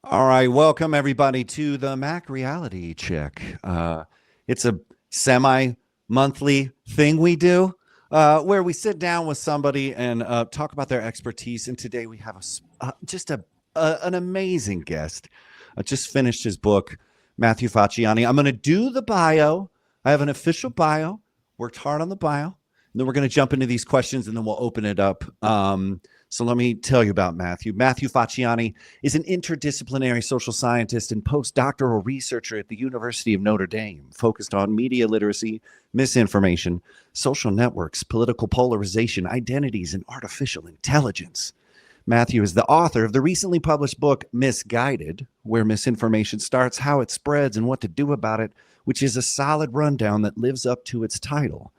All right, welcome everybody to the Mac Reality Check. It's a semi-monthly thing we do where we sit down with somebody and talk about their expertise. And today we have an amazing guest. Just finished his book, Matthew Facciani. I'm going to do the bio. I have an official bio. Worked hard on the bio. And then we're going to jump into these questions and then we'll open it up. So let me tell you about Matthew. Matthew Facciani is an interdisciplinary social scientist and postdoctoral researcher at the University of Notre Dame, focused on media literacy, misinformation, social networks, political polarization, identities, and artificial intelligence. Matthew is the author of the recently published book, Misguided, Where Misinformation Starts, How It Spreads, and What to Do About It, which is a solid rundown that lives up to its title.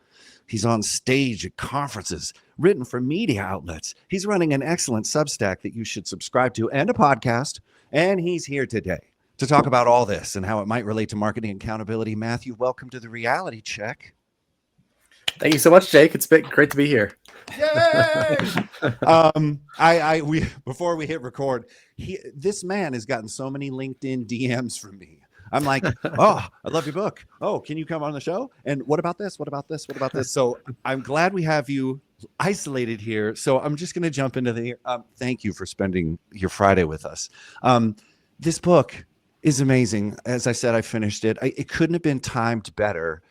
He's on stage at conferences, written for media outlets. He's running an excellent Substack that you should subscribe to and a podcast. And he's here today to talk about all this and how it might relate to marketing accountability. Matthew, welcome to the Reality Check. Thank you so much, Jake. It's been great to be here. Yay! Before we hit record, this man has gotten so many LinkedIn DMs from me. I'm like, oh, I love your book. Oh, can you come on the show? And what about this? What about this? What about this? So I'm glad we have you isolated here. So I'm just going to jump into the. Thank you for spending your Friday with us. This book is amazing. As I said, I finished it. It couldn't have been timed better.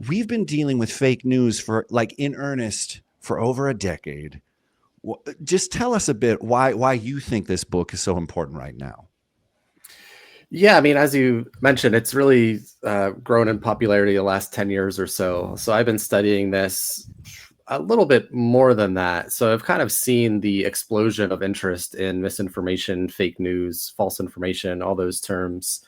We've been dealing with fake news for in earnest for over a decade. Just tell us a bit why you think this book is so important right now. Yeah, I mean, as you mentioned, it's really grown in popularity the last 10 years or so. So I've been studying this a little bit more than that. So I've kind of seen the explosion of interest in misinformation, fake news, false information, all those terms.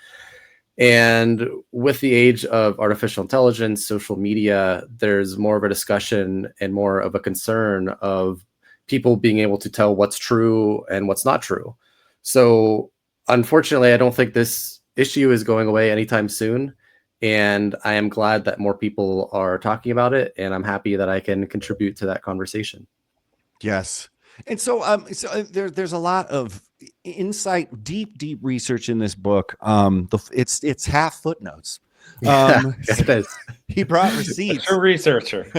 And with the age of artificial intelligence, social media, there's more of a discussion and more of a concern of people being able to tell what's true and what's not true. So unfortunately, I don't think this issue is going away anytime soon. And I am glad that more people are talking about it. And I'm happy that I can contribute to that conversation. Yes. And so, there's a lot of insight, deep research in this book. It's half footnotes. It is. He brought receipts. A researcher.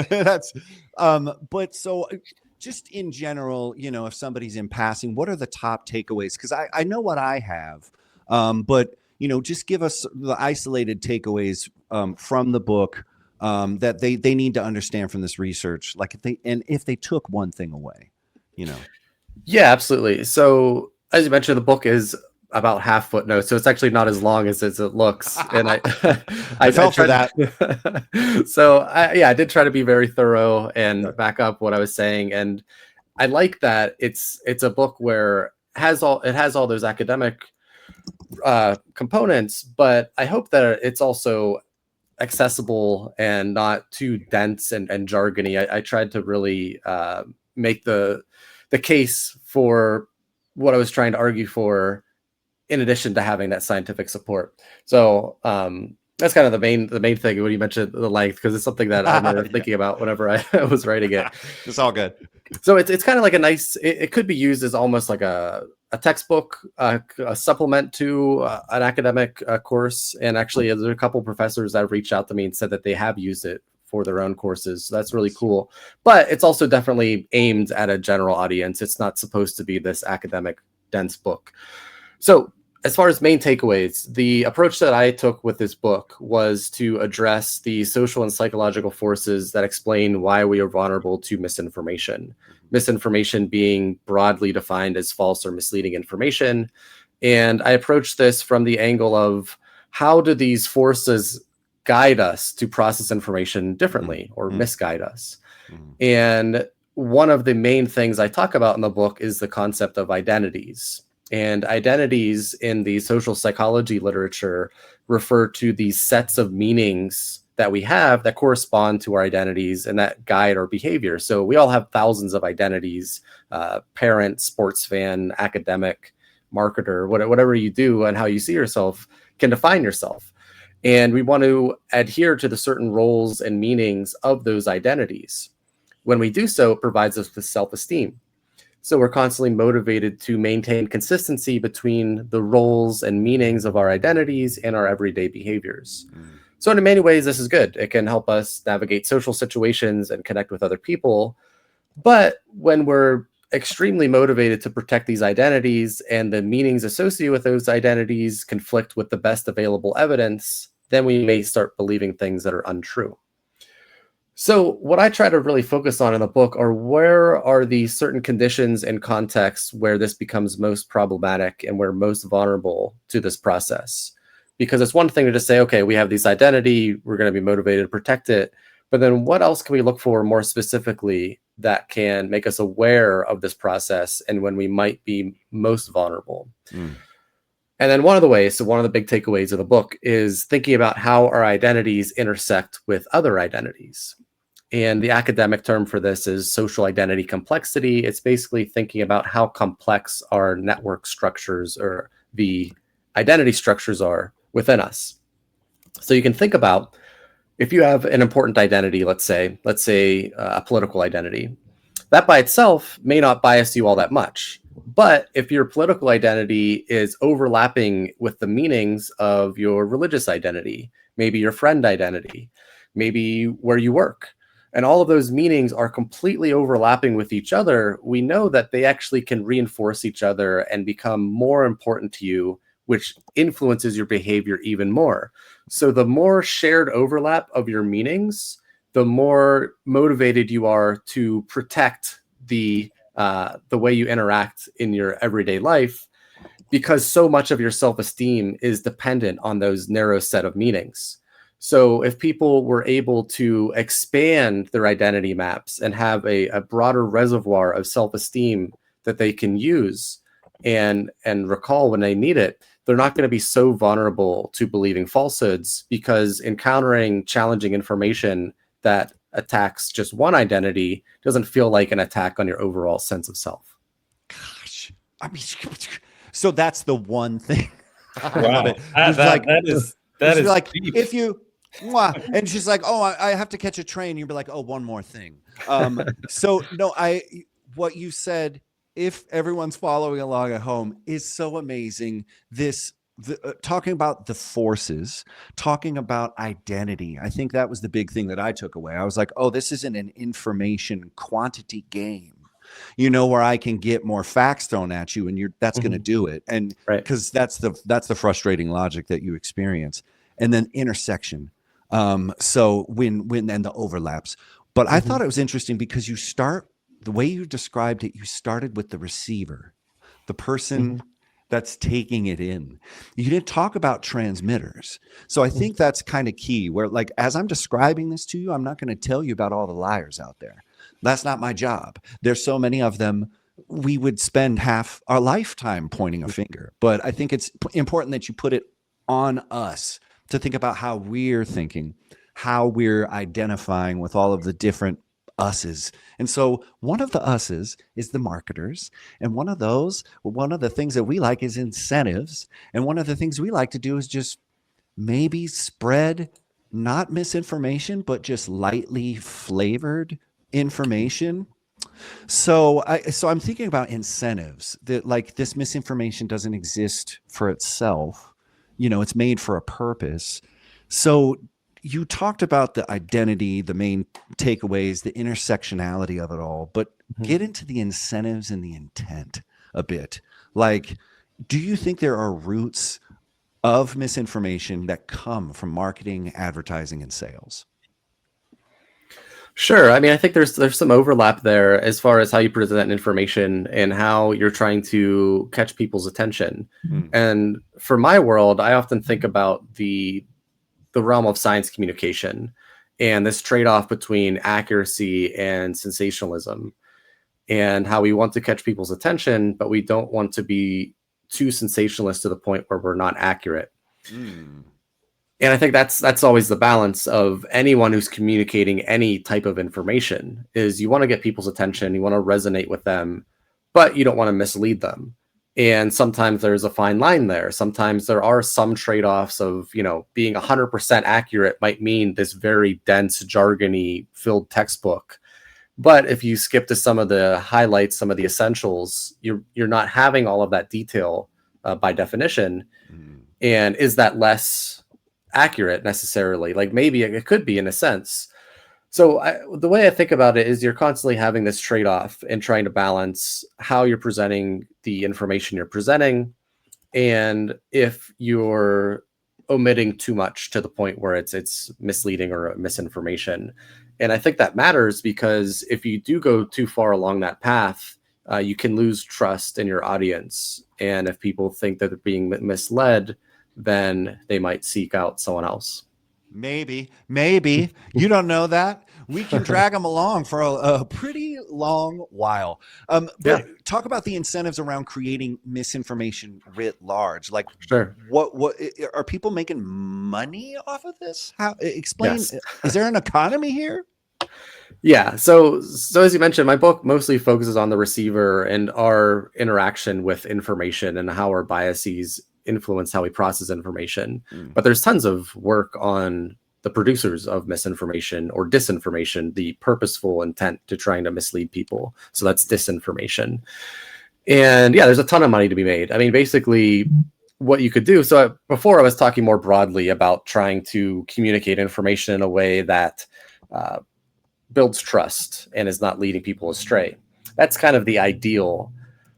But so just in general, if somebody's in passing, what are the top takeaways? Because I know what I have, but just give us the isolated takeaways from the book that they need to understand from this research. Like if they took one thing away. Yeah, absolutely. So as you mentioned, the book is about half footnotes, so it's actually not as long as it looks. And I fell for that. So I did try to be very thorough and back up what I was saying. And I like that it's a book where it has all those academic components, but I hope that it's also accessible and not too dense and jargony. I tried to really make the case for what I was trying to argue for, in addition to having that scientific support. So that's kind of the main thing when you mentioned the length, because it's something that I remember thinking about whenever I was writing it. It's all good. So it's kind of like a nice. It could be used as almost like a textbook, a supplement to an academic course. And actually, there's a couple professors that have reached out to me and said that they have used it for their own courses. So that's really cool. But it's also definitely aimed at a general audience. It's not supposed to be this academic dense book. So as far as main takeaways, the approach that I took with this book was to address the social and psychological forces that explain why we are vulnerable to misinformation. Misinformation being broadly defined as false or misleading information. And I approached this from the angle of how do these forces guide us to process information differently or misguide us. And one of the main things I talk about in the book is the concept of identities. And identities in the social psychology literature refer to these sets of meanings that we have that correspond to our identities and that guide our behavior. So we all have thousands of identities, parent, sports fan, academic, marketer, whatever you do and how you see yourself can define yourself. And we want to adhere to the certain roles and meanings of those identities. When we do so, it provides us with self-esteem. So we're constantly motivated to maintain consistency between the roles and meanings of our identities and our everyday behaviors. So in many ways, this is good. It can help us navigate social situations and connect with other people. But when we're extremely motivated to protect these identities and the meanings associated with those identities conflict with the best available evidence, then we may start believing things that are untrue. So, what I try to really focus on in the book are where are the certain conditions and contexts where this becomes most problematic and we're most vulnerable to this process. Because it's one thing to just say, okay, we have this identity, we're going to be motivated to protect it. But then what else can we look for more specifically that can make us aware of this process and when we might be most vulnerable? And then one of the ways, so one of the big takeaways of the book is thinking about how our identities intersect with other identities. And the academic term for this is social identity complexity. It's basically thinking about how complex our network structures or the identity structures are within us. So you can think about if you have an important identity, let's say a political identity, that by itself may not bias you all that much. But if your political identity is overlapping with the meanings of your religious identity, maybe your friend identity, maybe where you work, and all of those meanings are completely overlapping with each other, we know that they actually can reinforce each other and become more important to you, which influences your behavior even more. So the more shared overlap of your meanings, the more motivated you are to protect the way you interact in your everyday life, because so much of your self-esteem is dependent on those narrow set of meanings. So if people were able to expand their identity maps and have a broader reservoir of self-esteem that they can use and recall when they need it, they're not going to be so vulnerable to believing falsehoods, because encountering challenging information that attacks just one identity doesn't feel like an attack on your overall sense of self. Gosh, I mean, so that's the one thing. Wow, that is like deep. if you, and she's like, oh, I have to catch a train. You'd be like, oh, one more thing. So no, what you said, if everyone's following along at home, is so amazing. Talking about the forces, talking about identity. I think that was the big thing that I took away. I was like, oh, this isn't an information quantity game, where I can get more facts thrown at you and that's going to do it. And because that's the frustrating logic that you experience. And then intersection. So when and the overlaps. But I thought it was interesting because the way you described it, you started with the receiver, the person that's taking it in. You didn't talk about transmitters. So I think that's kind of key, where like, as I'm describing this to you, I'm not going to tell you about all the liars out there. That's not my job. There's so many of them. We would spend half our lifetime pointing a finger, but I think it's important that you put it on us to think about how we're thinking, how we're identifying with all of the different us's. And so one of the us's is the marketers. And one of the things that we like is incentives. And one of the things we like to do is just maybe spread not misinformation, but just lightly flavored information. So I'm thinking about incentives, that like this misinformation doesn't exist for itself. It's made for a purpose. So you talked about the identity, the main takeaways, the intersectionality of it all, but get into the incentives and the intent a bit. Like, do you think there are roots of misinformation that come from marketing, advertising, and sales? Sure. I mean, I think there's some overlap there as far as how you present information and how you're trying to catch people's attention. And for my world, I often think about the realm of science communication and this trade-off between accuracy and sensationalism, and how we want to catch people's attention, but we don't want to be too sensationalist to the point where we're not accurate. And I think that's always the balance of anyone who's communicating any type of information, is you want to get people's attention, you want to resonate with them, but you don't want to mislead them. And sometimes there's a fine line there. Sometimes there are some trade-offs of, being 100% accurate might mean this very dense, jargony filled textbook. But if you skip to some of the highlights, some of the essentials, you're not having all of that detail by definition. And is that less accurate necessarily? Like maybe it could be in a sense. So the way I think about it is you're constantly having this trade-off and trying to balance how you're presenting the information you're presenting, and if you're omitting too much to the point where it's misleading or misinformation. And I think that matters because if you do go too far along that path, you can lose trust in your audience. And if people think that they're being misled, then they might seek out someone else. Maybe you don't know that. We can drag them along for a pretty long while. But talk about the incentives around creating misinformation writ large. Like, sure, what are people making money off of this? How explain? Yes. Is there an economy here? Yeah. So as you mentioned, my book mostly focuses on the receiver and our interaction with information and how our biases influence how we process information. But there's tons of work on the producers of misinformation or disinformation, the purposeful intent to trying to mislead people. So that's disinformation. And yeah, there's a ton of money to be made. I mean, basically what you could do. So before I was talking more broadly about trying to communicate information in a way that builds trust and is not leading people astray. That's kind of the ideal.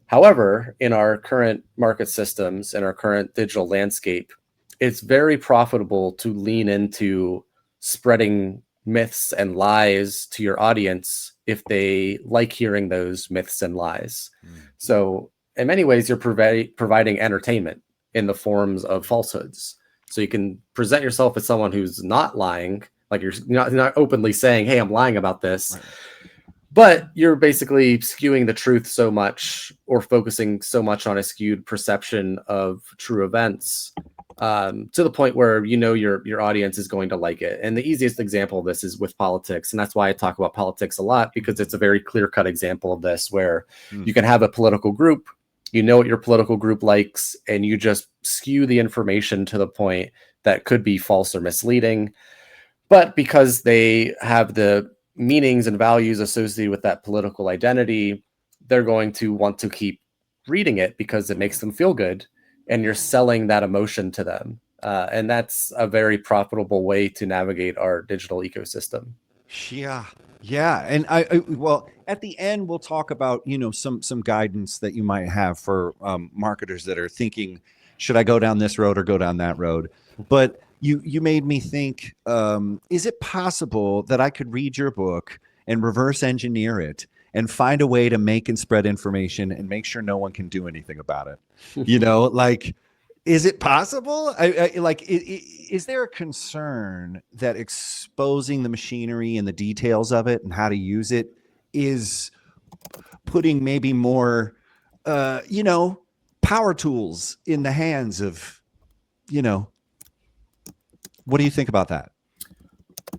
However, in our current market systems, in our current digital landscape, it's very profitable to lean into spreading myths and lies to your audience if they like hearing those myths and lies. So in many ways, you're providing entertainment in the forms of falsehoods. So you can present yourself as someone who's not lying, like you're not openly saying, hey, I'm lying about this. Right. But you're basically skewing the truth so much or focusing so much on a skewed perception of true events to the point where your audience is going to like it. And the easiest example of this is with politics. And that's why I talk about politics a lot, because it's a very clear-cut example of this where you can have a political group, you know what your political group likes, and you just skew the information to the point that could be false or misleading. But because they have the meanings and values associated with that political identity, they're going to want to keep reading it because it makes them feel good, and you're selling that emotion to them. And that's a very profitable way to navigate our digital ecosystem. Yeah. And well, at the end, we'll talk about, some guidance that you might have for marketers that are thinking, should I go down this road or go down that road? But you made me think, is it possible that I could read your book and reverse engineer it and find a way to make and spread information and make sure no one can do anything about it? Like, is it possible? Is there a concern that exposing the machinery and the details of it and how to use it is putting maybe more, power tools in the hands of, what do you think about that?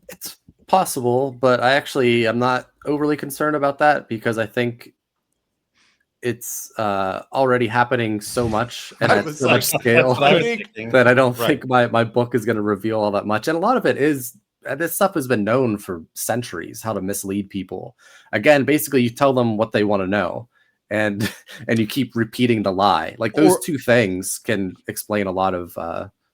It's possible, but I'm not overly concerned about that because I think it's already happening so much and at so much scale that I don't think my book is going to reveal all that much. And a lot of it is, this stuff has been known for centuries, how to mislead people. Again, basically you tell them what they want to know and you keep repeating the lie. Like those two things can explain a lot of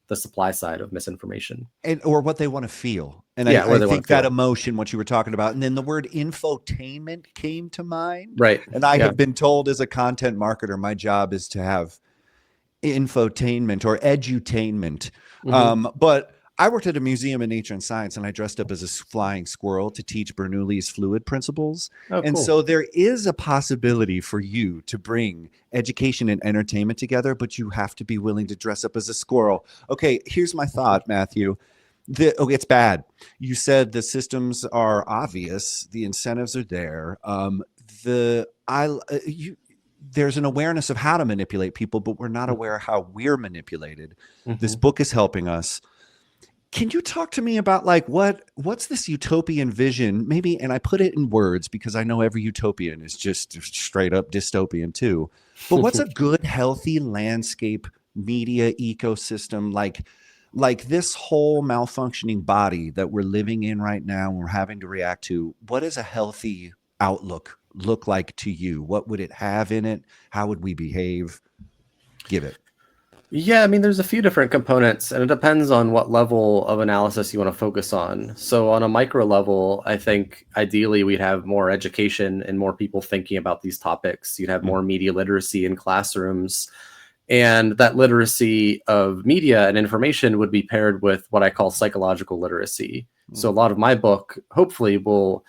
the supply side of misinformation, or what they want to feel. And I think that emotion, what you were talking about, and then the word infotainment came to mind. Right. And I have been told as a content marketer, my job is to have infotainment or edutainment. But I worked at a museum in nature and science, and I dressed up as a flying squirrel to teach Bernoulli's fluid principles. And so there is a possibility for you to bring education and entertainment together, but you have to be willing to dress up as a squirrel. Okay, here's my thought, Matthew. It's bad. You said the systems are obvious. The incentives are there. There's an awareness of how to manipulate people, but we're not aware of how we're manipulated. This book is helping us. Can you talk to me about what's this utopian vision? Maybe, and I put it in words because I know every utopian is just straight up dystopian too. But what's a good, healthy landscape media ecosystem like this whole malfunctioning body that we're living in right now and we're having to react to? What is a healthy outlook look like to you? What would it have in it? How would we behave? Give it. Yeah, I mean, there's a few different components, and it depends on what level of analysis you want to focus on. So, on a micro level, I think ideally we'd have more education and more people thinking about these topics. You'd have more media literacy in classrooms, and that literacy of media and information would be paired with what I call psychological literacy. So, a lot of my book, hopefully, will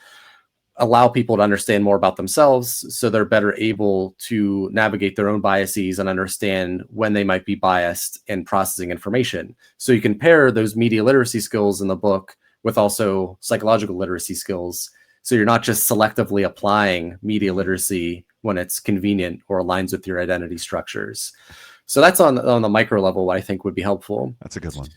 allow people to understand more about themselves so they're better able to navigate their own biases and understand when they might be biased in processing information. So you can pair those media literacy skills in the book with also psychological literacy skills. So you're not just selectively applying media literacy when it's convenient or aligns with your identity structures. So that's on the micro level, what I think would be helpful. That's a good one.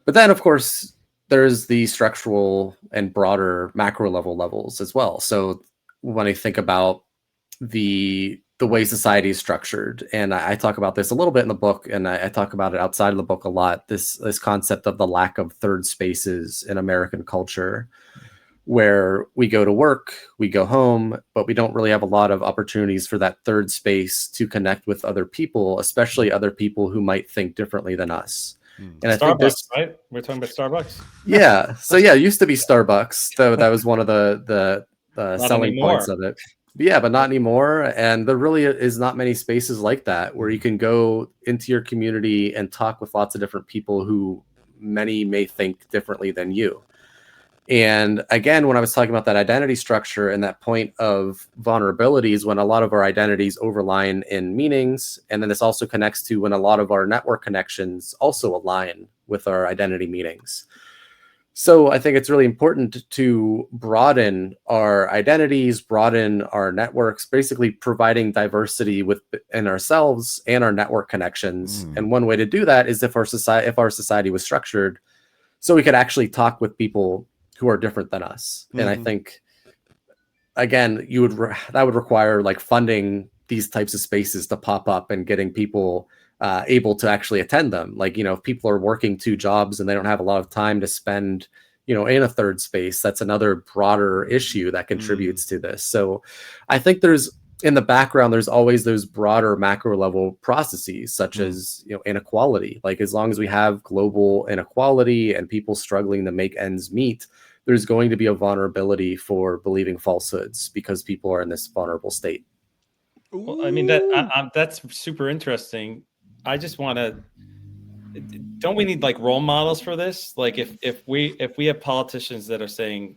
But then, of course, there's the structural and broader macro levels as well. So when I think about the way society is structured, and I talk about this a little bit in the book, and I talk about it outside of the book a lot, this concept of the lack of third spaces in American culture, where we go to work, we go home, but we don't really have a lot of opportunities for that third space to connect with other people, especially other people who might think differently than us. And Starbucks, I think this, right? We're talking about Starbucks. Yeah. So yeah, it used to be Starbucks. Though that was one of the selling points of it. But yeah, but not anymore. And there really is not many spaces like that where you can go into your community and talk with lots of different people who many may think differently than you. And again, when I was talking about that identity structure and that point of vulnerabilities, when a lot of our identities overline in meanings, and then this also connects to when a lot of our network connections also align with our identity meanings. So I think it's really important to broaden our identities, broaden our networks, basically providing diversity within ourselves and our network connections. And one way to do that is if our society was structured so we could actually talk with people who are different than us. And I think, again, that would require like funding these types of spaces to pop up and getting people able to actually attend them. Like, if people are working 2 jobs and they don't have a lot of time to spend, in a third space, that's another broader issue that contributes to this. So I think in the background, there's always those broader macro level processes, such as inequality. Like, as long as we have global inequality and people struggling to make ends meet, there's going to be a vulnerability for believing falsehoods because people are in this vulnerable state. Well, I mean, that's super interesting. I just want to. Don't we need like role models for this? Like, if we have politicians that are saying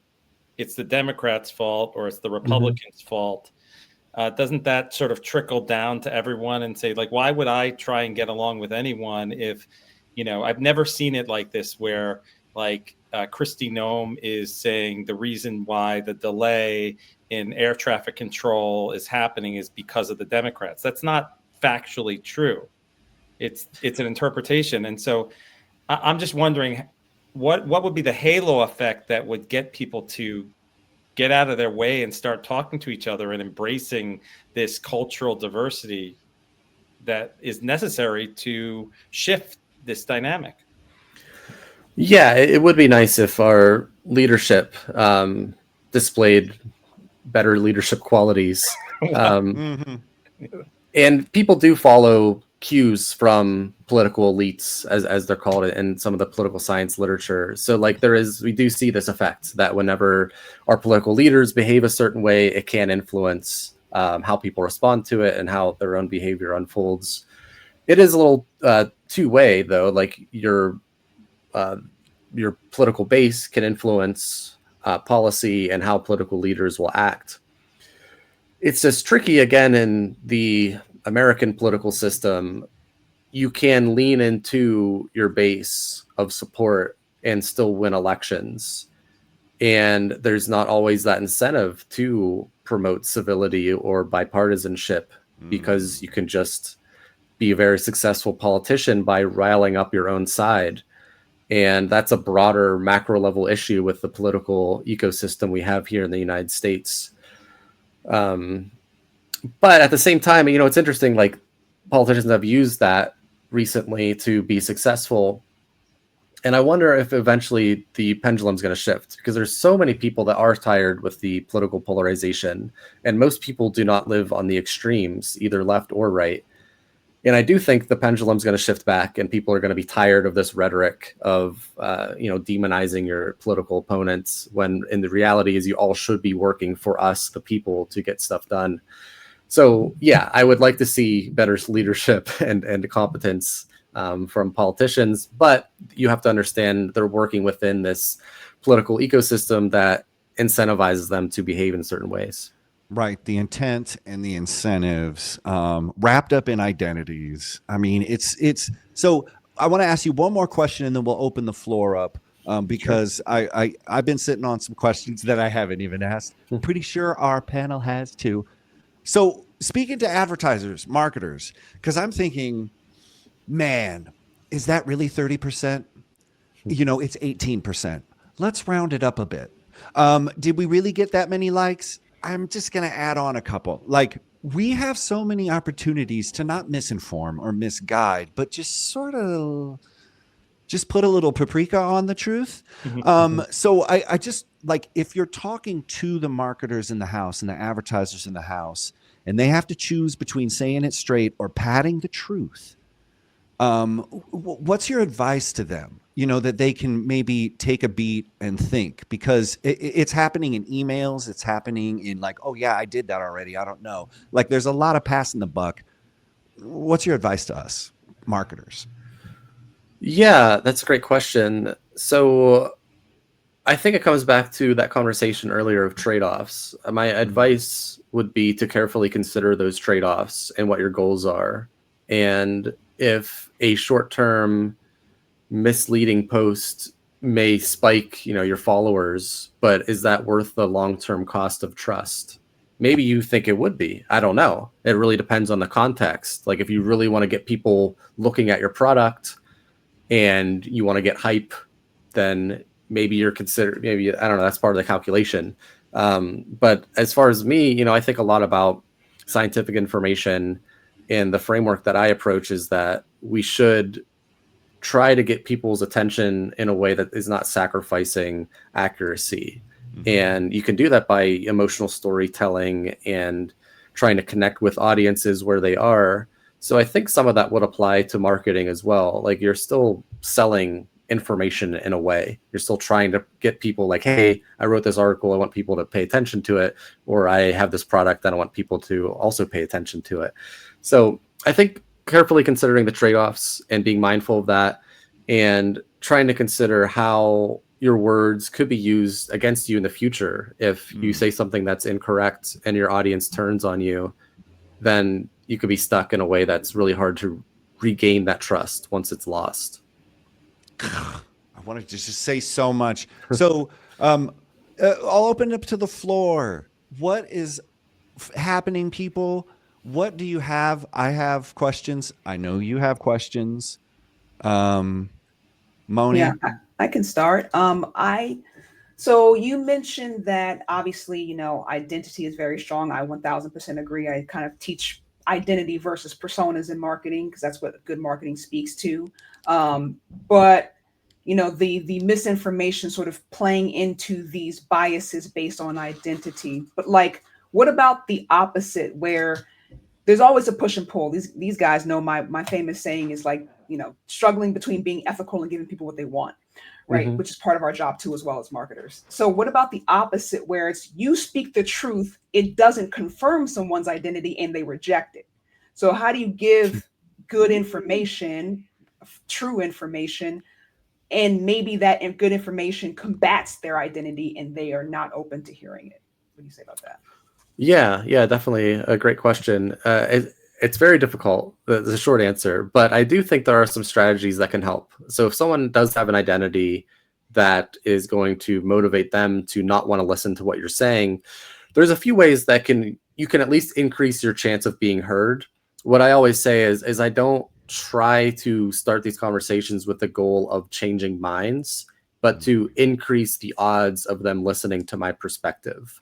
it's the Democrats' fault or it's the Republicans' fault, doesn't that sort of trickle down to everyone and say, like, why would I try and get along with anyone if, I've never seen it like this where like Kristi Noem is saying the reason why the delay in air traffic control is happening is because of the Democrats. That's not factually true. It's an interpretation. And so I'm just wondering what would be the halo effect that would get people to get out of their way and start talking to each other and embracing this cultural diversity that is necessary to shift this dynamic. Yeah, it would be nice if our leadership displayed better leadership qualities. And people do follow cues from political elites, as they're called in some of the political science literature. So like we do see this effect that whenever our political leaders behave a certain way, it can influence how people respond to it and how their own behavior unfolds. It is a little two-way though, like your political base can influence policy and how political leaders will act. It's just tricky again in the American political system. You can lean into your base of support and still win elections. And there's not always that incentive to promote civility or bipartisanship because you can just be a very successful politician by riling up your own side. And that's a broader macro level issue with the political ecosystem we have here in the United States. But at the same time, it's interesting, like politicians have used that recently to be successful. And I wonder if eventually the pendulum's going to shift, because there's so many people that are tired with the political polarization, and most people do not live on the extremes, either left or right. And I do think the pendulum's going to shift back, and people are going to be tired of this rhetoric of, demonizing your political opponents, when in the reality is you all should be working for us, the people, to get stuff done. So yeah, I would like to see better leadership and competence from politicians, but you have to understand they're working within this political ecosystem that incentivizes them to behave in certain ways. Right. The intent and the incentives wrapped up in identities. I mean, it's so I want to ask you one more question and then we'll open the floor up because sure. I've been sitting on some questions that I haven't even asked. Pretty sure our panel has too. So speaking to advertisers, marketers, because I'm thinking, man, is that really 30%? It's 18%. Let's round it up a bit. Did we really get that many likes? I'm just going to add on a couple. Like, we have so many opportunities to not misinform or misguide, but just sort of just put a little paprika on the truth. So I just like, if you're talking to the marketers in the house and the advertisers in the house, and they have to choose between saying it straight or padding the truth, what's your advice to them? That they can maybe take a beat and think, because it's happening in emails. It's happening in like, oh yeah, I did that already. I don't know. Like, there's a lot of passing the buck. What's your advice to us marketers? Yeah, that's a great question. So I think it comes back to that conversation earlier of trade-offs. My advice would be to carefully consider those trade-offs and what your goals are. And if a short-term misleading post may spike, your followers, but is that worth the long-term cost of trust? Maybe you think it would be. I don't know. It really depends on the context. Like, if you really want to get people looking at your product and you want to get hype, then maybe I don't know, that's part of the calculation. But as far as me, I think a lot about scientific information, and the framework that I approach is that we should try to get people's attention in a way that is not sacrificing accuracy. And you can do that by emotional storytelling and trying to connect with audiences where they are. So I think some of that would apply to marketing as well. Like, you're still selling information in a way. You're still trying to get people like, hey, I wrote this article, I want people to pay attention to it, or I have this product that I want people to also pay attention to it. So I think carefully considering the trade-offs and being mindful of that, and trying to consider how your words could be used against you in the future. If you say something that's incorrect and your audience turns on you, then you could be stuck in a way that's really hard to regain that trust once it's lost. I wanted to just say so much. So I'll open it up to the floor. What is happening, people? What do you have? I have questions. I know you have questions. Moni? Yeah, I can start. So you mentioned that obviously, identity is very strong. I 1000% agree. I kind of teach identity versus personas in marketing, because that's what good marketing speaks to. But the misinformation sort of playing into these biases based on identity. But like, what about the opposite, where there's always a push and pull? These guys know my famous saying is like, struggling between being ethical and giving people what they want, right? Which is part of our job too, as well as marketers. So what about the opposite, where it's you speak the truth, it doesn't confirm someone's identity and they reject it? So how do you give good information, true information, and maybe that good information combats their identity and they are not open to hearing it? What do you say about that? Yeah, definitely a great question. It's very difficult, the short answer, but I do think there are some strategies that can help. So if someone does have an identity that is going to motivate them to not want to listen to what you're saying, there's a few ways that you can at least increase your chance of being heard. What I always say is I don't try to start these conversations with the goal of changing minds, but to increase the odds of them listening to my perspective.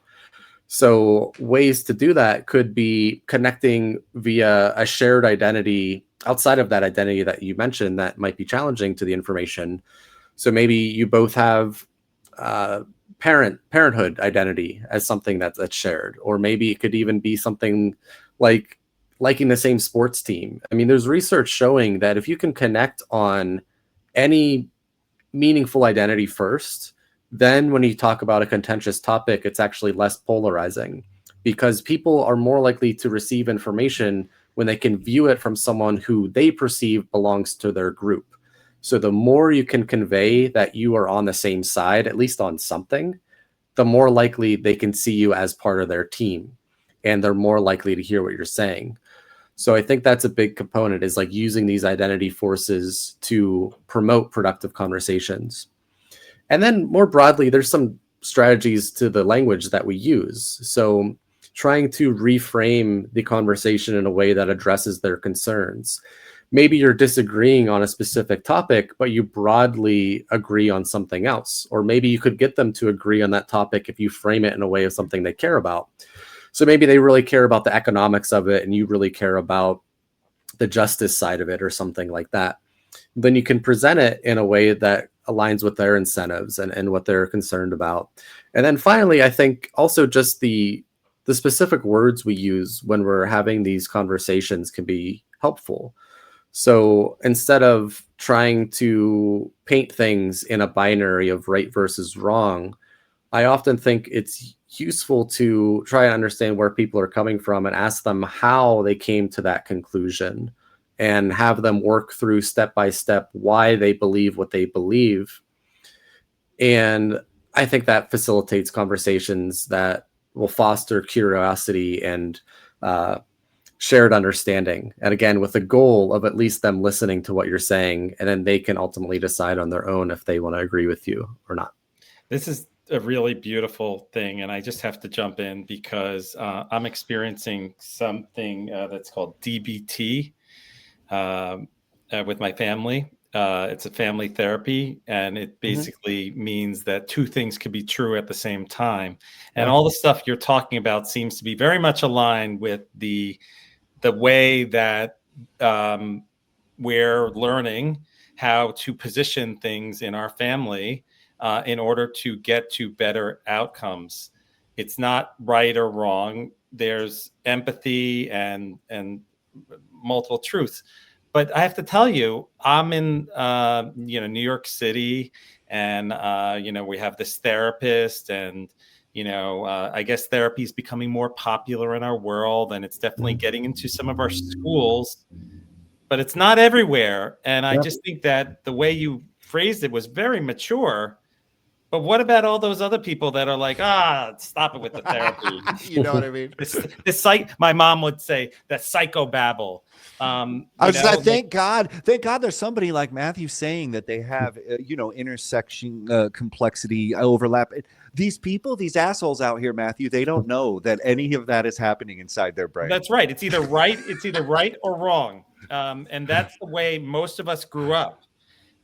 So ways to do that could be connecting via a shared identity outside of that identity that you mentioned that might be challenging to the information. So maybe you both have parenthood identity as something that's shared, or maybe it could even be something like liking the same sports team. I mean, there's research showing that if you can connect on any meaningful identity first, then when you talk about a contentious topic, it's actually less polarizing, because people are more likely to receive information when they can view it from someone who they perceive belongs to their group. So the more you can convey that you are on the same side, at least on something, the more likely they can see you as part of their team, and they're more likely to hear what you're saying. So I think that's a big component, is like using these identity forces to promote productive conversations. And then more broadly, there's some strategies to the language that we use. So trying to reframe the conversation in a way that addresses their concerns. Maybe you're disagreeing on a specific topic, but you broadly agree on something else. Or maybe you could get them to agree on that topic if you frame it in a way of something they care about. So maybe they really care about the economics of it, and you really care about the justice side of it, or something like that. Then you can present it in a way that aligns with their incentives and what they're concerned about. And then finally, I think also just the specific words we use when we're having these conversations can be helpful. So instead of trying to paint things in a binary of right versus wrong, I often think it's useful to try and understand where people are coming from and ask them how they came to that conclusion, and have them work through step by step why they believe what they believe. And I think that facilitates conversations that will foster curiosity and shared understanding. And again, with the goal of at least them listening to what you're saying, and then they can ultimately decide on their own if they want to agree with you or not. This is a really beautiful thing, and I just have to jump in because I'm experiencing something that's called DBT with my family. It's a family therapy, and it basically means that two things can be true at the same time. And all the stuff you're talking about seems to be very much aligned with the way that we're learning how to position things in our family in order to get to better outcomes. It's not right or wrong. There's empathy and multiple truths. But I have to tell you, I'm in New York City, and we have this therapist, and I guess therapy is becoming more popular in our world, and it's definitely getting into some of our schools, but it's not everywhere. And I just think that the way you phrased it was very mature. But what about all those other people that are like, stop it with the therapy? You know what I mean? This my mom would say, that psychobabble. Thank God there's somebody like Matthew saying that they have, intersection, complexity, overlap. These people, these assholes out here, Matthew, they don't know that any of that is happening inside their brain. That's right. It's either right or wrong. And that's the way most of us grew up.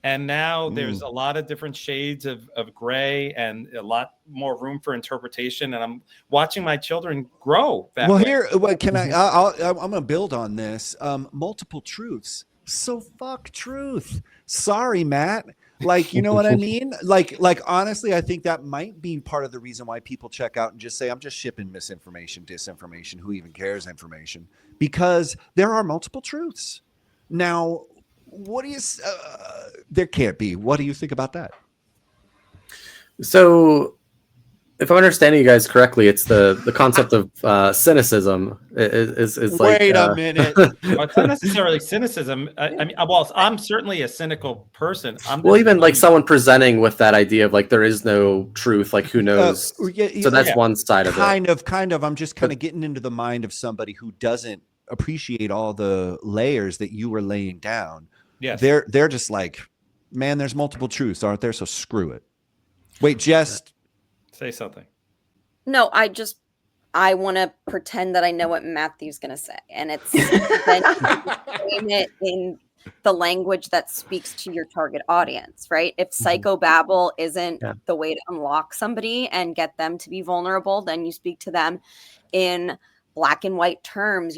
And now there's a lot of different shades of gray, and a lot more room for interpretation. And I'm watching my children grow that way. Here, can I'm going to build on this. Multiple truths. So fuck truth. Sorry, Matt. Like, you know what I mean? Like honestly, I think that might be part of the reason why people check out and just say, I'm just shipping misinformation, disinformation. Who even cares information? Because there are multiple truths. Now, what do you, there can't be. What do you think about that? So if I'm understanding you guys correctly, it's the concept of cynicism is like, wait a minute. It's not necessarily cynicism. I mean, well, I'm certainly a cynical person. Even like someone presenting with that idea of like, there is no truth, like who knows? So that's one side of it. Kind of. I'm just kind of getting into the mind of somebody who doesn't appreciate all the layers that you were laying down. Yes. They're just like, man, there's multiple truths, aren't there? So screw it. Wait, just say something. No, I want to pretend that I know what Matthew's going to say. And it's then frame it in the language that speaks to your target audience, right? If psychobabble isn't the way to unlock somebody and get them to be vulnerable, then you speak to them in black and white terms,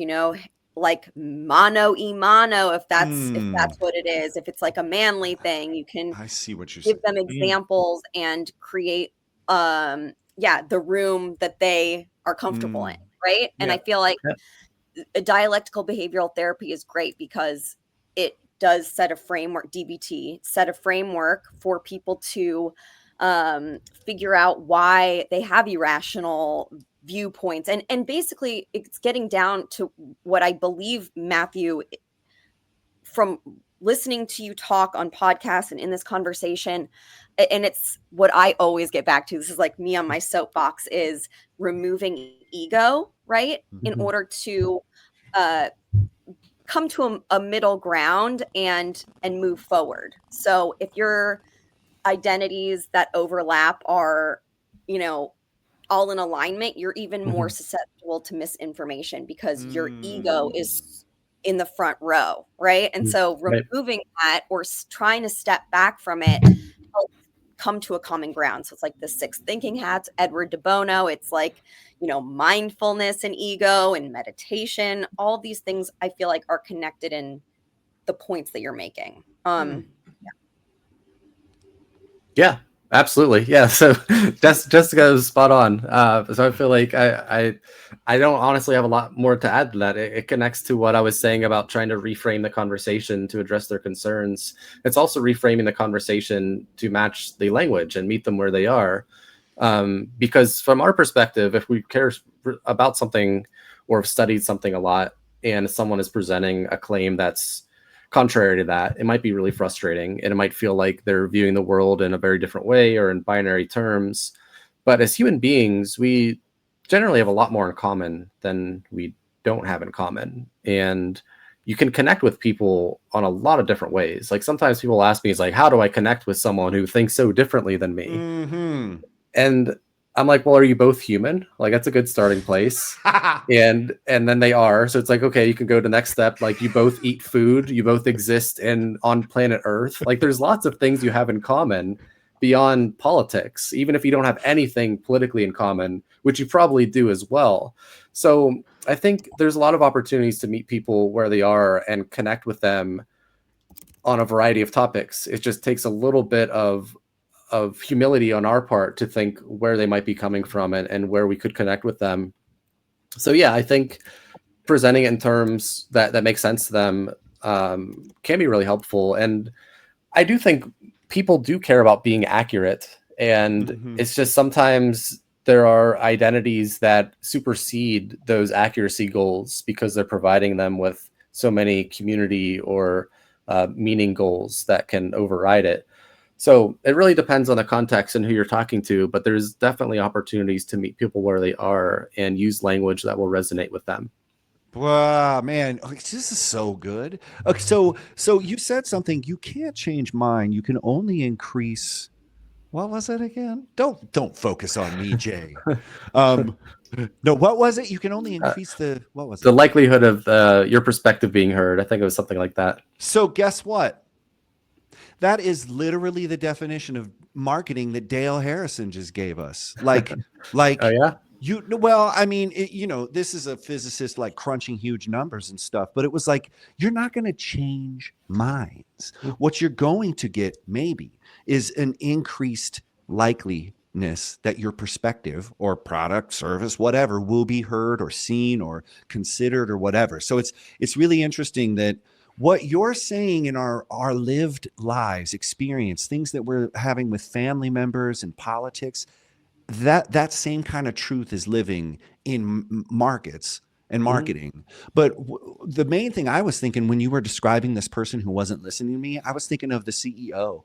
like mano y mano, if that's what it is. If it's like a manly thing, you can I see what you're give saying. them examples and create the room that they are comfortable in, right? And Yeah. I feel like Yeah. a dialectical behavioral therapy is great because it does set a framework. DBT set a framework for people to figure out why they have irrational viewpoints, and basically it's getting down to what I believe, Matthew, from listening to you talk on podcasts and in this conversation, and it's what I always get back to, this is like me on my soapbox, is removing ego, right? In Mhm. order to come to a middle ground and move forward. So if your identities that overlap are, you know, all in alignment, you're even more Mhm. susceptible to misinformation because your ego is in the front row, right? And so Right. removing that or trying to step back from it helps come to a common ground. So it's like the six thinking hats, Edward de Bono. It's like, you know, mindfulness and ego and meditation. All these things I feel like are connected in the points that you're making. Yeah, absolutely. Yeah. So Jessica is spot on. So I feel like I don't honestly have a lot more to add to that. It connects to what I was saying about trying to reframe the conversation to address their concerns. It's also reframing the conversation to match the language and meet them where they are. Because from our perspective, if we care about something or have studied something a lot, and someone is presenting a claim that's contrary to that, it might be really frustrating, and it might feel like they're viewing the world in a very different way or in binary terms. But as human beings, we generally have a lot more in common than we don't have in common. And you can connect with people on a lot of different ways. Like sometimes people ask me, it's like, how do I connect with someone who thinks so differently than me? Mm-hmm. And I'm like, well, are you both human? Like that's a good starting place. And then they are. So it's like, okay, you can go to the next step. Like you both eat food, you both exist on planet Earth. Like there's lots of things you have in common beyond politics, even if you don't have anything politically in common, which you probably do as well. So I think there's a lot of opportunities to meet people where they are and connect with them on a variety of topics. It just takes a little bit of humility on our part to think where they might be coming from and where we could connect with them. So yeah, I think presenting it in terms that make sense to them can be really helpful. And I do think people do care about being accurate. And it's just sometimes there are identities that supersede those accuracy goals because they're providing them with so many community or meaning goals that can override it. So it really depends on the context and who you're talking to, but there's definitely opportunities to meet people where they are and use language that will resonate with them. Wow, man, this is so good. Okay, so you said something. You can't change mine. You can only increase. What was it again? Don't focus on me, Jay. No, what was it? You can only increase the what was The it? likelihood of your perspective being heard. I think it was something like that. So guess what? That is literally the definition of marketing that Dale Harrison just gave us. Like, Oh yeah. well, I mean, this is a physicist like crunching huge numbers and stuff, but it was like, you're not going to change minds. What you're going to get maybe is an increased likeliness that your perspective or product, service, whatever will be heard or seen or considered or whatever. So it's really interesting that what you're saying in our lived lives, experience, things that we're having with family members and politics, that same kind of truth is living in markets and marketing. But the main thing I was thinking when you were describing this person who wasn't listening to me, I was thinking of the CEO.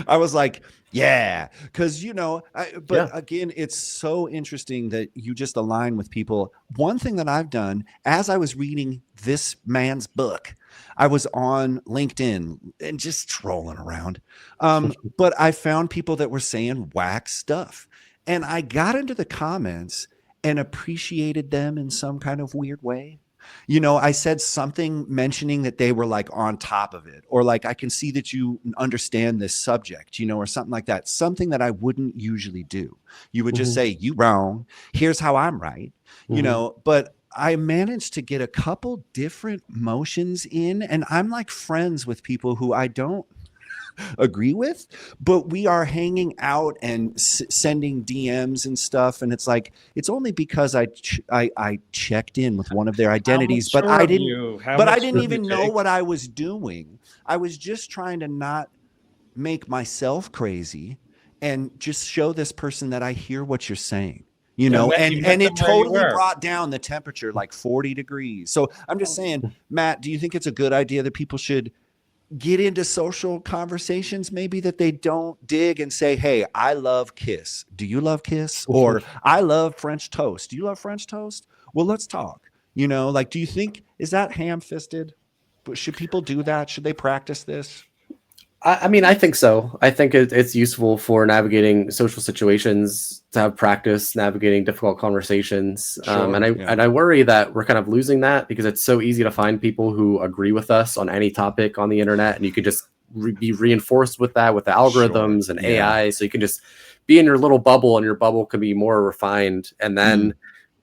I was like, yeah, because again, it's so interesting that you just align with people. One thing that I've done as I was reading this man's book, I was on LinkedIn and just trolling around. But I found people that were saying whack stuff, and I got into the comments and appreciated them in some kind of weird way. I said something mentioning that they were like on top of it, or like, I can see that you understand this subject, or something like that. Something that I wouldn't usually do. You would just say, you wrong. Here's how I'm right. But I managed to get a couple different motions in, and I'm like friends with people who I don't agree with, but we are hanging out and sending DMs and stuff. And it's like, it's only because I checked in with one of their identities, but I didn't even know what I was doing. I was just trying to not make myself crazy and just show this person that I hear what you're saying. You know, and it totally brought down the temperature like 40 degrees. So I'm just saying, Matt, do you think it's a good idea that people should get into social conversations maybe that they don't dig and say, hey, I love Kiss. Do you love Kiss? Or I love French toast. Do you love French toast? Well, let's talk. You know, like, do you think, is that ham-fisted? But should people do that? Should they practice this? I mean, I think so. I think it's useful for navigating social situations to have practice navigating difficult conversations. Sure, and I worry that we're kind of losing that because it's so easy to find people who agree with us on any topic on the internet, and you could just be reinforced with that with the algorithms and AI. So you can just be in your little bubble, and your bubble can be more refined. And then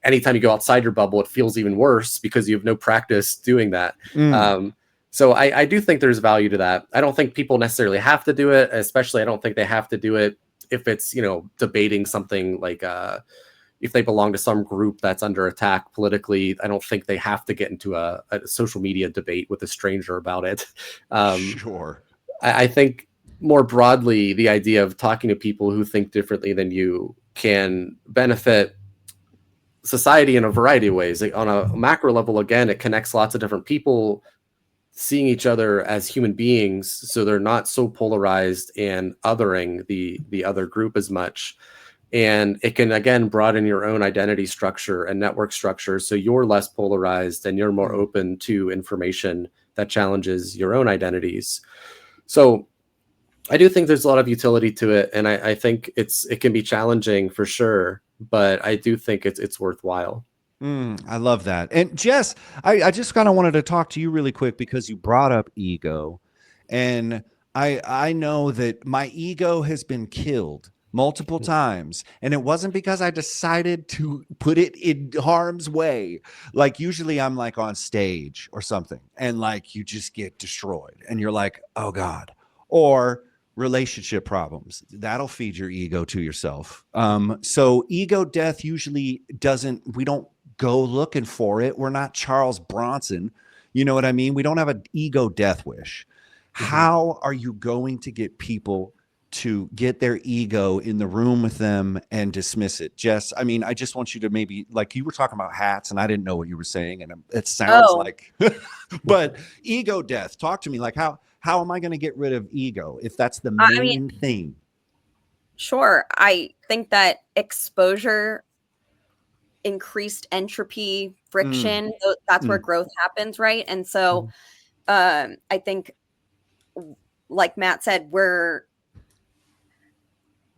anytime you go outside your bubble, it feels even worse because you have no practice doing that. So I do think there's value to that. I don't think people necessarily have to do it, especially I don't think they have to do it if it's, you know, debating something like if they belong to some group that's under attack politically. I don't think they have to get into a social media debate with a stranger about it. Sure. I think more broadly, the idea of talking to people who think differently than you can benefit society in a variety of ways. Like on a macro level, again, it connects lots of different people seeing each other as human beings, so they're not so polarized and othering the other group as much. And it can, again, broaden your own identity structure and network structure, so you're less polarized and you're more open to information that challenges your own identities. So I do think there's a lot of utility to it, and I think it can be challenging for sure, but I do think it's worthwhile. I love that. And Jess, I just kind of wanted to talk to you really quick because you brought up ego. And I know that my ego has been killed multiple times. And it wasn't because I decided to put it in harm's way. Like usually I'm like on stage or something and like you just get destroyed and you're like, oh God. Or relationship problems that'll feed your ego to yourself. So ego death usually we don't go looking for it. We're not Charles Bronson. You know what I mean? We don't have an ego death wish. How are you going to get people to get their ego in the room with them and dismiss it? Jess, I mean, I just want you to maybe, like you were talking about hats and I didn't know what you were saying. And it sounds like, but ego death, talk to me. Like how am I going to get rid of ego if that's the main thing? Sure. I think that exposure, increased entropy, friction, that's where growth happens, right? And so I think, like Matt said,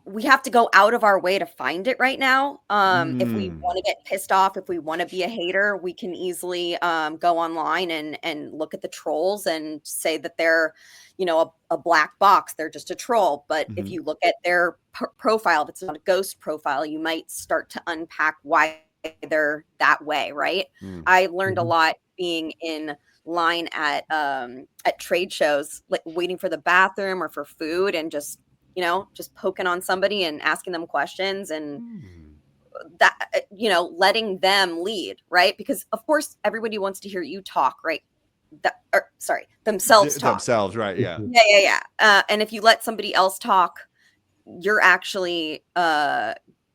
we have to go out of our way to find it right now. If we want to get pissed off, if we want to be a hater, we can easily go online and look at the trolls and say that they're, you know, a black box. They're just a troll. But if you look at their profile, if it's not a ghost profile, you might start to unpack why they're that way, right? I learned a lot being in line at trade shows, like waiting for the bathroom or for food, and just, you know, just poking on somebody and asking them questions, and that, you know, letting them lead, right? Because of course everybody wants to hear you talk, right? Themselves talk. Themselves, right? Yeah. Yeah. And if you let somebody else talk, you're actually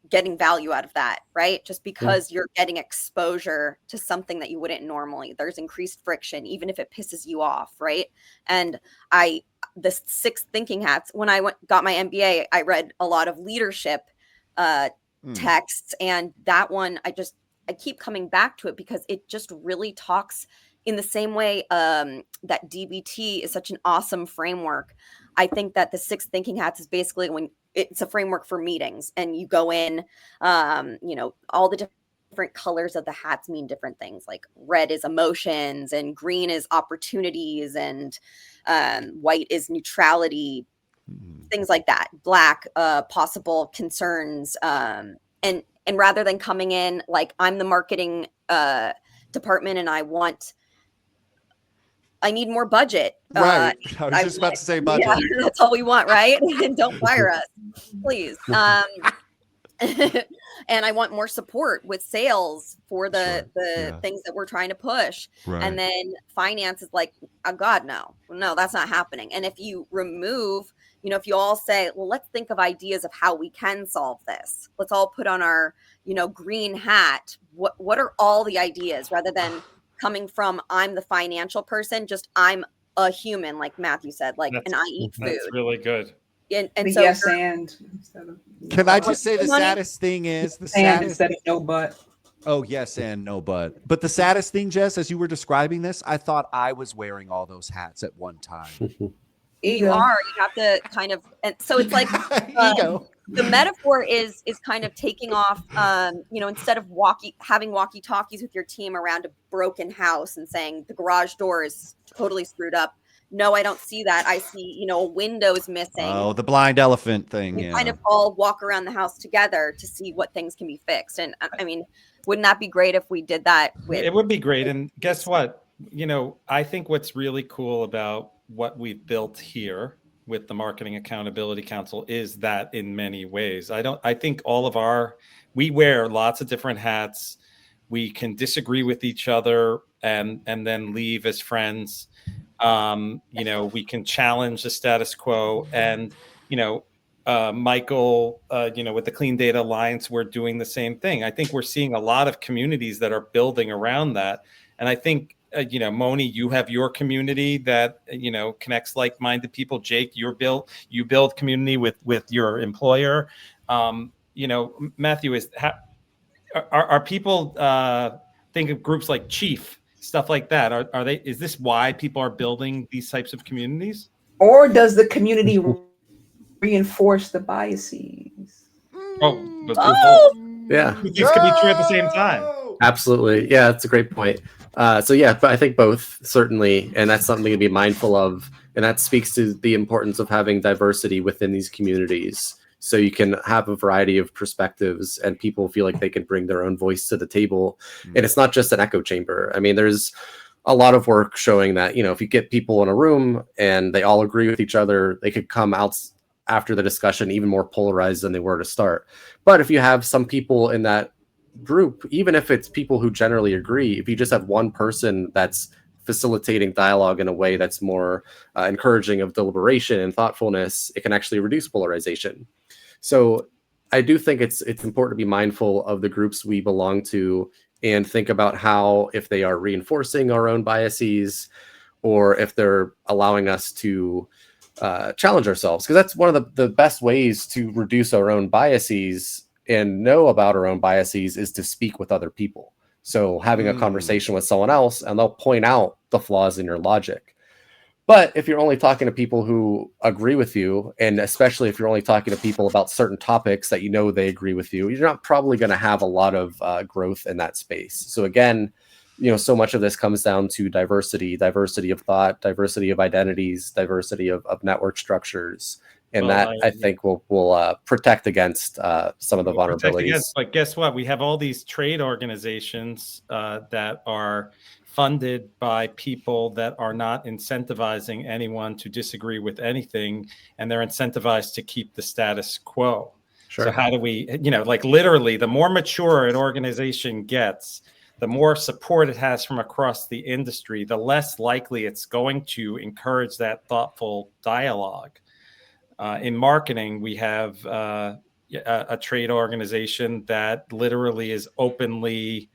getting value out of that, right? Just because you're getting exposure to something that you wouldn't normally. There's increased friction, even if it pisses you off, right? And the 6 thinking hats, when I got my MBA, I read a lot of leadership texts, and that one I keep coming back to it because it just really talks in the same way that DBT is such an awesome framework. I think that the 6 thinking hats is basically when it's a framework for meetings, and you go in, you know, all the different colors of the hats mean different things. Like red is emotions, and green is opportunities, and white is neutrality, things like that. Black, possible concerns. And rather than coming in like I'm the marketing department and I need more budget. Right. I was just about want- to say budget. Yeah, that's all we want, right? Don't fire us, please. And I want more support with sales for the things that we're trying to push. Right. And then finance is like, oh God, no, that's not happening. And if you remove, if you all say, well, let's think of ideas of how we can solve this. Let's all put on our, green hat. What are all the ideas, rather than coming from, I'm the financial person, just I'm a human, like Matthew said, and I eat food. That's really good. And The so yes and instead of Can I just say the Honey? saddest thing is the and saddest instead of no but. Oh, yes and no but. But the saddest thing, Jess, as you were describing this, I thought I was wearing all those hats at one time. you are. You have to kind of, and so it's like Ego. the metaphor is kind of taking off. Instead of having walkie-talkies with your team around a broken house and saying the garage door is totally screwed up. No, I don't see that. I see, a window's missing. Oh, the blind elephant thing. We Yeah. kind of all walk around the house together to see what things can be fixed. And I mean, wouldn't that be great if we did that? It would be great. And guess what? I think what's really cool about what we've built here with the Marketing Accountability Council is that in many ways, I think we wear lots of different hats. We can disagree with each other and then leave as friends. We can challenge the status quo, and Michael, with the Clean Data Alliance, we're doing the same thing. I think we're seeing a lot of communities that are building around that, and I think Moni, you have your community that connects like-minded people. Jake, you build community with your employer. Matthew, are people think of groups like Chief? Stuff like that. Are they? Is this why people are building these types of communities? Or does the community reinforce the biases? Yeah, these could be true at the same time. Absolutely. Yeah, that's a great point. But I think both, certainly, and that's something to be mindful of, and that speaks to the importance of having diversity within these communities, so you can have a variety of perspectives and people feel like they can bring their own voice to the table. And it's not just an echo chamber. I mean, there's a lot of work showing that, if you get people in a room and they all agree with each other, they could come out after the discussion even more polarized than they were to start. But if you have some people in that group, even if it's people who generally agree, if you just have one person that's facilitating dialogue in a way that's more encouraging of deliberation and thoughtfulness, it can actually reduce polarization. So I do think it's important to be mindful of the groups we belong to and think about how, if they are reinforcing our own biases, or if they're allowing us to challenge ourselves. Because that's one of the best ways to reduce our own biases and know about our own biases is to speak with other people. So having a conversation with someone else, and they'll point out the flaws in your logic. But if you're only talking to people who agree with you, and especially if you're only talking to people about certain topics that they agree with you, you're not probably going to have a lot of growth in that space. So again, so much of this comes down to diversity of thought, diversity of identities, diversity of network structures. And I think will protect against some of the vulnerabilities. But guess what? We have all these trade organizations that are funded by people that are not incentivizing anyone to disagree with anything, and they're incentivized to keep the status quo. Sure. So how do we, literally, the more mature an organization gets, the more support it has from across the industry, the less likely it's going to encourage that thoughtful dialogue. In marketing, we have a trade organization that literally is openly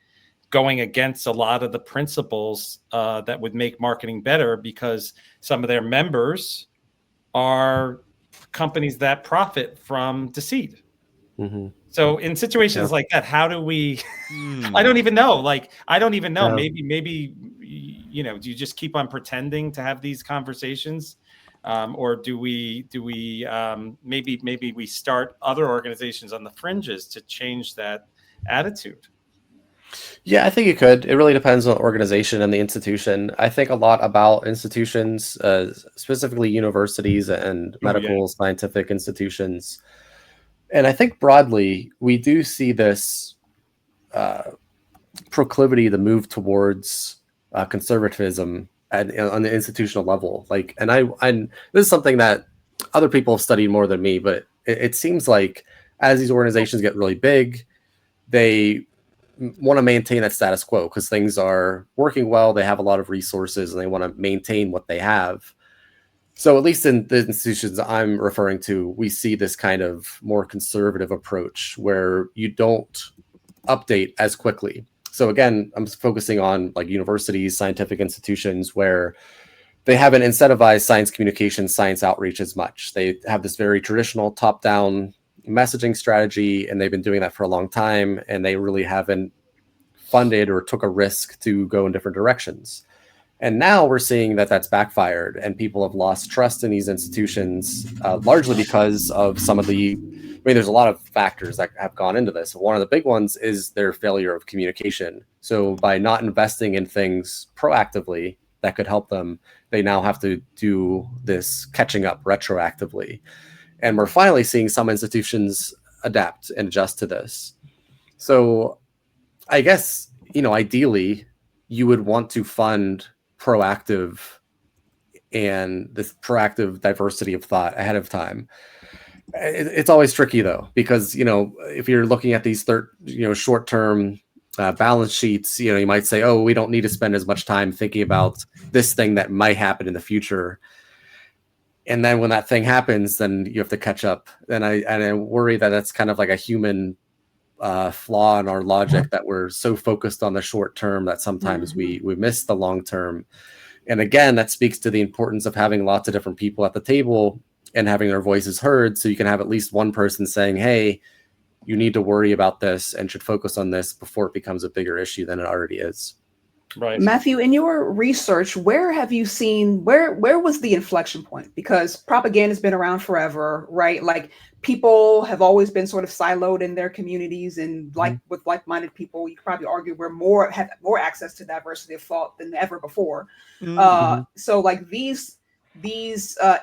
going against a lot of the principles that would make marketing better, because some of their members are companies that profit from deceit. Mm-hmm. So in situations like that, how do we, I don't even know. Yeah. Maybe, do you just keep on pretending to have these conversations? Or do we maybe we start other organizations on the fringes to change that attitude? Yeah, I think you could. It really depends on the organization and the institution. I think a lot about institutions, specifically universities and medical scientific institutions. And I think broadly, we do see this proclivity to move towards conservatism on the institutional level. Like, and this is something that other people have studied more than me, but it seems like as these organizations get really big, they want to maintain that status quo because things are working well. They have a lot of resources and they want to maintain what they have. So at least in the institutions I'm referring to, we see this kind of more conservative approach where you don't update as quickly. So again, I'm focusing on like universities, scientific institutions where they haven't incentivized science communication, science outreach as much. They have this very traditional top-down messaging strategy, and they've been doing that for a long time, and they really haven't funded or took a risk to go in different directions. And now we're seeing that that's backfired, and people have lost trust in these institutions, largely because of some of the, I mean, there's a lot of factors that have gone into this. One of the big ones is their failure of communication. So by not investing in things proactively that could help them, they now have to do this catching up retroactively. And we're finally seeing some institutions adapt and adjust to this. So I guess, ideally, you would want to fund proactive and this proactive diversity of thought ahead of time. It's always tricky though, because, if you're looking at these short-term balance sheets, you might say, oh, we don't need to spend as much time thinking about this thing that might happen in the future. And then when that thing happens, then you have to catch up. And I worry that that's kind of like a human flaw in our logic, that we're so focused on the short term that sometimes we miss the long term. And again, that speaks to the importance of having lots of different people at the table and having their voices heard, so you can have at least one person saying, hey, you need to worry about this and should focus on this before it becomes a bigger issue than it already is. Right. Matthew, in your research, where have you seen, where was the inflection point? Because propaganda has been around forever, right? Like, people have always been sort of siloed in their communities, and with like-minded people, you could probably argue have more access to diversity of thought than ever before. So like these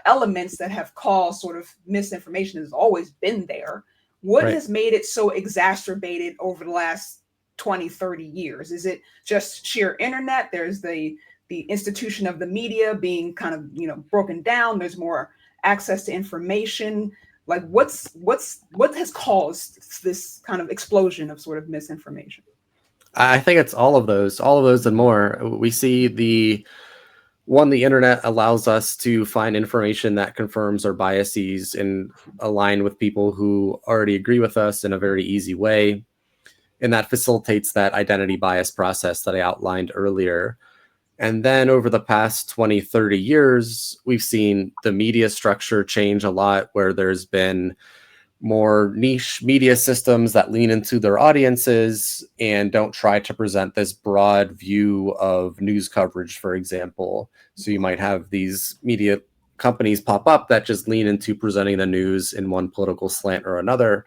elements that have caused sort of misinformation has always been there. What has made it so exacerbated over the last 20, 30 years? Is it just sheer internet? There's the institution of the media being kind of, broken down. There's more access to information. Like, what has caused this kind of explosion of sort of misinformation? I think it's all of those and more. We see the internet allows us to find information that confirms our biases and align with people who already agree with us in a very easy way. And that facilitates that identity bias process that I outlined earlier. And then over the past 20, 30 years, we've seen the media structure change a lot, where there's been more niche media systems that lean into their audiences and don't try to present this broad view of news coverage, for example. So you might have these media companies pop up that just lean into presenting the news in one political slant or another.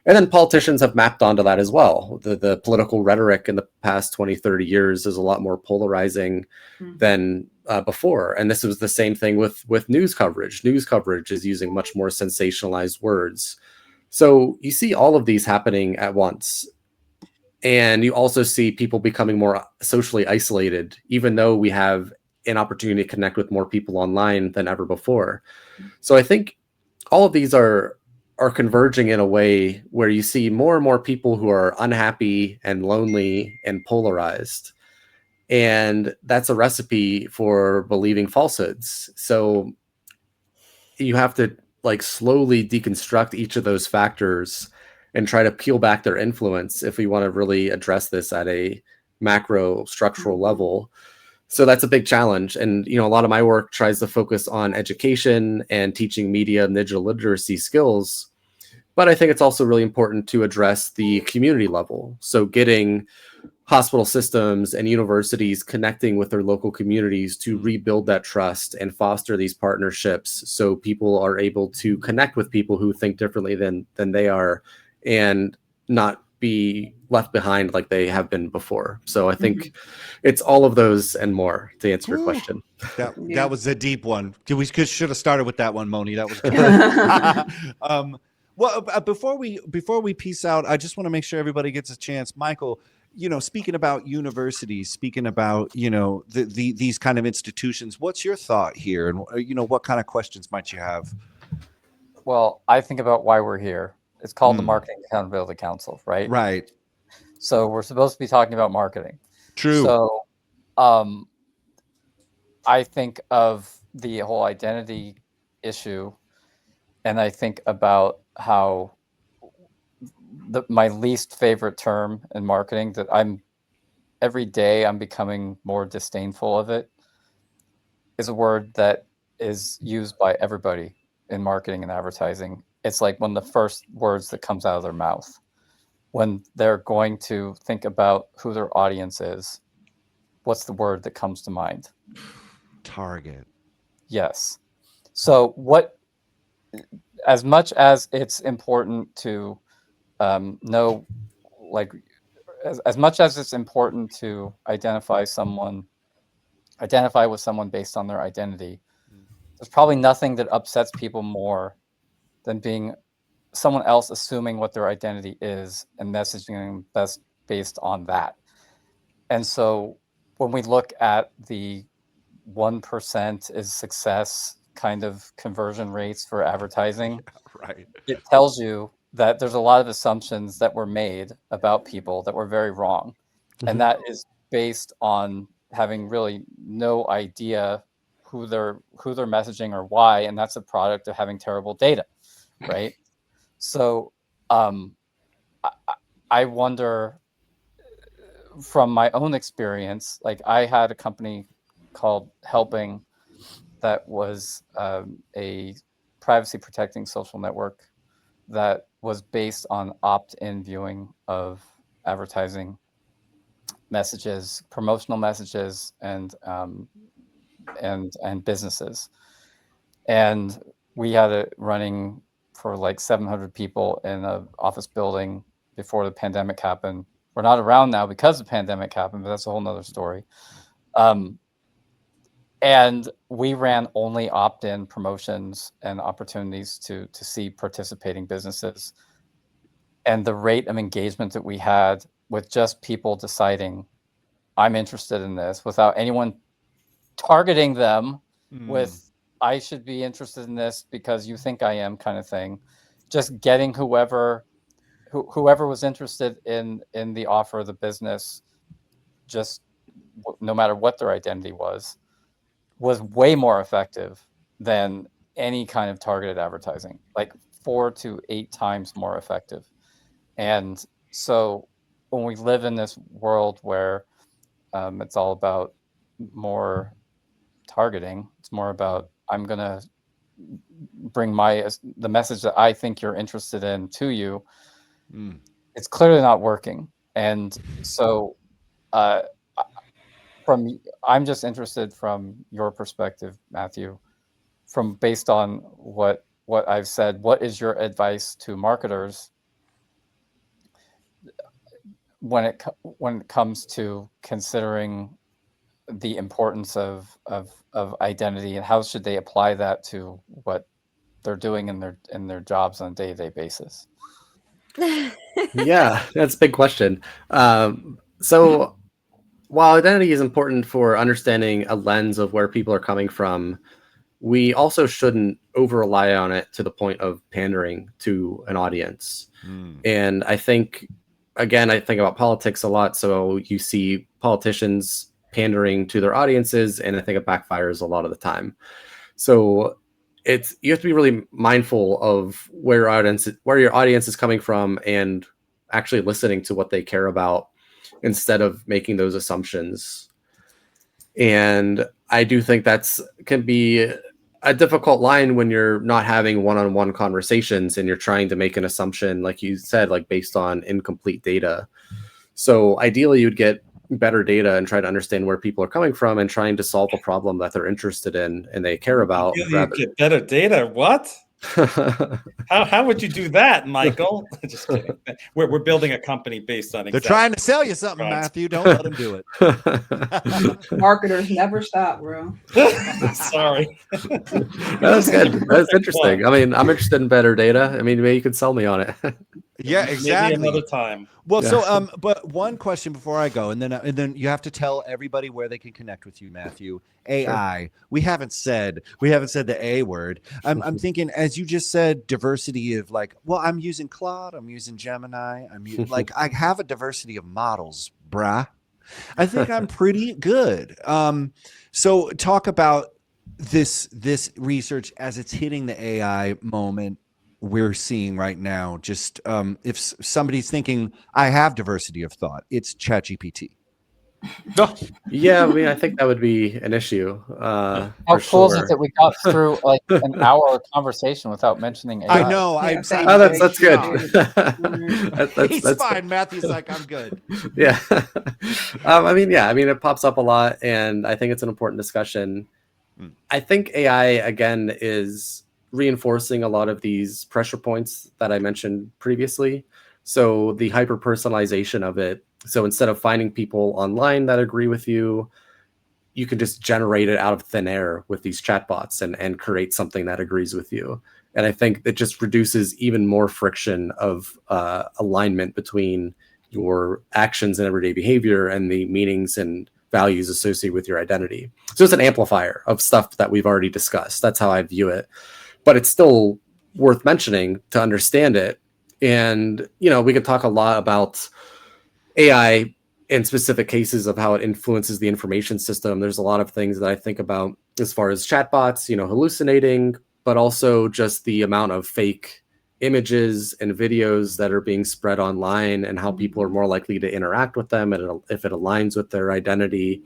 And then politicians have mapped onto that as well. The political rhetoric in the past 20, 30 years is a lot more polarizing than before. And this was the same thing with news coverage. News coverage is using much more sensationalized words. So you see all of these happening at once. And you also see people becoming more socially isolated, even though we have an opportunity to connect with more people online than ever before. So I think all of these are converging in a way where you see more and more people who are unhappy and lonely and polarized. And that's a recipe for believing falsehoods. So you have to slowly deconstruct each of those factors and try to peel back their influence if we want to really address this at a macro structural level. So that's a big challenge. And, a lot of my work tries to focus on education and teaching media and digital literacy skills. But I think it's also really important to address the community level. So getting hospital systems and universities connecting with their local communities to rebuild that trust and foster these partnerships, so people are able to connect with people who think differently than they are and not be left behind like they have been before. So I think it's all of those and more, to answer your question. That was a deep one. We should have started with that one, Moni. That was good. Well, before we peace out, I just want to make sure everybody gets a chance. Michael, speaking about universities, speaking about, these kind of institutions, what's your thought here? And, what kind of questions might you have? Well, I think about why we're here. It's called the Marketing Accountability Council, right? Right. So we're supposed to be talking about marketing. True. So I think of the whole identity issue, and I think about how my least favorite term in marketing that every day I'm becoming more disdainful of it is a word that is used by everybody in marketing and advertising. It's like one of the first words that comes out of their mouth when they're going to think about who their audience is. What's the word that comes to mind? Target. Yes. So as much as it's important to know, like, as much as it's important to identify with someone based on their identity, there's probably nothing that upsets people more than being someone else assuming what their identity is and messaging them based on that. And so when we look at the 1% is success kind of conversion rates for advertising, Right. it tells you that there's a lot of assumptions that were made about people that were very wrong. And that is based on having really no idea who they're messaging or why, and that's a product of having terrible data, right? So I wonder, from my own experience, like I had a company called Helping that was a privacy protecting social network that was based on opt-in viewing of advertising messages, promotional messages, and businesses. And we had it running for like 700 people in an office building before the pandemic happened. We're not around now because the pandemic happened, but that's a whole nother story. And we ran only opt-in promotions and opportunities to see participating businesses. And the rate of engagement that we had with just people deciding, I'm interested in this, without anyone targeting them with, I should be interested in this because you think I am, kind of thing. Just getting whoever was interested in the offer of the business, just no matter what their identity was way more effective than any kind of targeted advertising, like 4 to 8 times more effective. And so when we live in this world where it's all about more targeting, it's more about, I'm going to bring the message that I think you're interested in to you. It's clearly not working. And so I'm just interested from your perspective, Matthew, based on what I've said, what is your advice to marketers when it comes to considering the importance of identity, and how should they apply that to what they're doing in their jobs on a day-to-day basis? Yeah, that's a big question. So while identity is important for understanding a lens of where people are coming from, we also shouldn't over rely on it to the point of pandering to an audience. And I think about politics a lot. So you see politicians pandering to their audiences, and I think it backfires a lot of the time. So you have to be really mindful of where your audience is coming from and actually listening to what they care about instead of making those assumptions. And I do think can be a difficult line when you're not having one-on-one conversations and you're trying to make an assumption, like you said, like based on incomplete data. So ideally you'd get better data and try to understand where people are coming from and trying to solve a problem that they're interested in and they care about. You get better data? What? How would you do that, Michael? Just kidding. We're building a company based on. They're trying to sell you something, Matthew. Don't let them do it. Marketers never stop, bro. Sorry. That's good. That's interesting. I mean, I'm interested in better data. I mean, maybe you could sell me on it. Yeah, Maybe exactly. another time. Well, Yeah. so but one question before I go, and then you have to tell everybody where they can connect with you, Matthew. AI. We haven't said the A word. I'm thinking, as you just said, diversity of like, well, I'm using Claude, I'm using Gemini, like I have a diversity of models, brah. I think I'm pretty good. So talk about this research as it's hitting the AI moment we're seeing right now. Just if somebody's thinking I have diversity of thought, it's ChatGPT. Yeah, I mean, I think that would be an issue. How For cool is it sure. that we got through like an hour conversation without mentioning AI? I know. Yeah, same. Oh, that's good. Shocked. He's That's fine. Matthew's like, I'm good. yeah. I mean, yeah, I mean, it pops up a lot, and I think it's an important discussion. Mm. I think AI again is reinforcing a lot of these pressure points that I mentioned previously. So the hyper personalization of it. So instead of finding people online that agree with you, you can just generate it out of thin air with these chatbots and create something that agrees with you. And I think it just reduces even more friction of alignment between your actions and everyday behavior and the meanings and values associated with your identity. So it's an amplifier of stuff that we've already discussed. That's how I view it. But it's still worth mentioning to understand it. And, you know, we could talk a lot about AI in specific cases of how it influences the information system. There's a lot of things that I think about as far as chatbots, you know, hallucinating, but also just the amount of fake images and videos that are being spread online and how people are more likely to interact with them and if it aligns with their identity.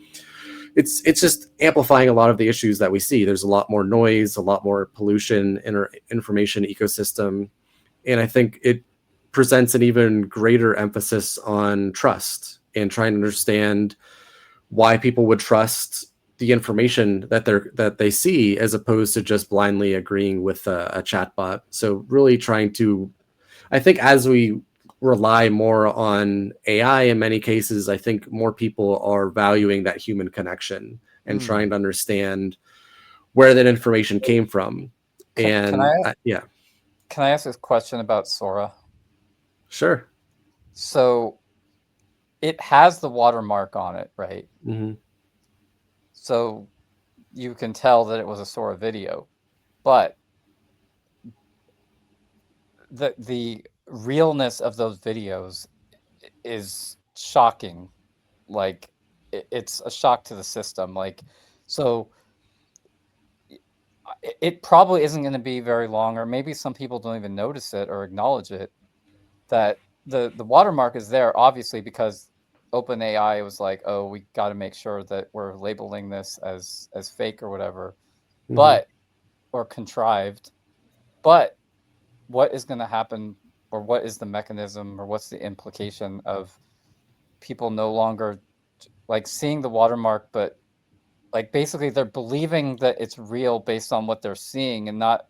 It's just amplifying a lot of the issues that we see. There's a lot more noise, a lot more pollution in our information ecosystem. And I think it presents an even greater emphasis on trust and trying to understand why people would trust the information that they see as opposed to just blindly agreeing with a chatbot. So really trying to, I think as we rely more on AI in many cases, I think more people are valuing that human connection and trying to understand where that information came from. Can Yeah, I ask a question about Sora? sure. So it has the watermark on it, right? Mhm. So you can tell that it was a Sora video, but the realness of those videos is shocking. Like it's a shock to the system. Like, so it probably isn't going to be very long, or maybe some people don't even notice it or acknowledge it, that the watermark is there, obviously, because OpenAI was like, oh, we got to make sure that we're labeling this as fake or whatever, Mhm. but or contrived. But what is going to happen, or what is the mechanism, or what's the implication of people no longer like seeing the watermark, but like basically they're believing that it's real based on what they're seeing and not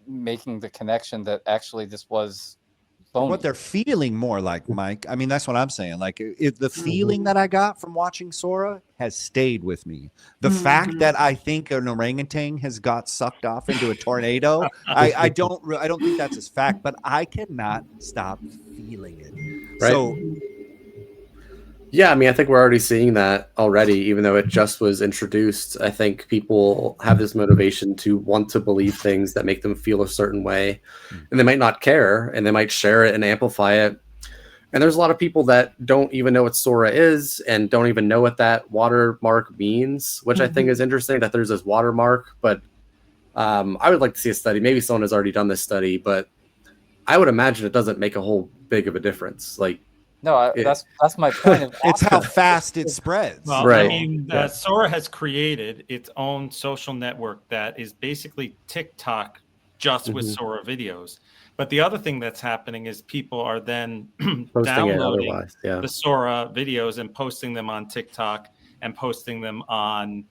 making the connection that actually this was Or phony. what they're feeling more like, Mike. I mean, that's what I'm saying. Like, if the feeling that I got from watching Sora has stayed with me. The fact that I think an orangutan has got sucked off into a tornado, I don't think that's his fact, but I cannot stop feeling it. Right. So Yeah, I mean, I think we're already seeing that already, even though it just was introduced. I think people have this motivation to want to believe things that make them feel a certain way, and they might not care, and they might share it and amplify it. And there's a lot of people that don't even know what Sora is and don't even know what that watermark means, which I think is interesting that there's this watermark. But I would like to see a study. Maybe someone has already done this study, but I would imagine it doesn't make a whole big of a difference. Like, No, that's my point. Of it's how fast it spreads. Well, Right. I mean, Yeah. Sora has created its own social network that is basically TikTok just with Sora videos. But the other thing that's happening is people are then posting it downloading otherwise. Yeah. the Sora videos and posting them on TikTok and posting them on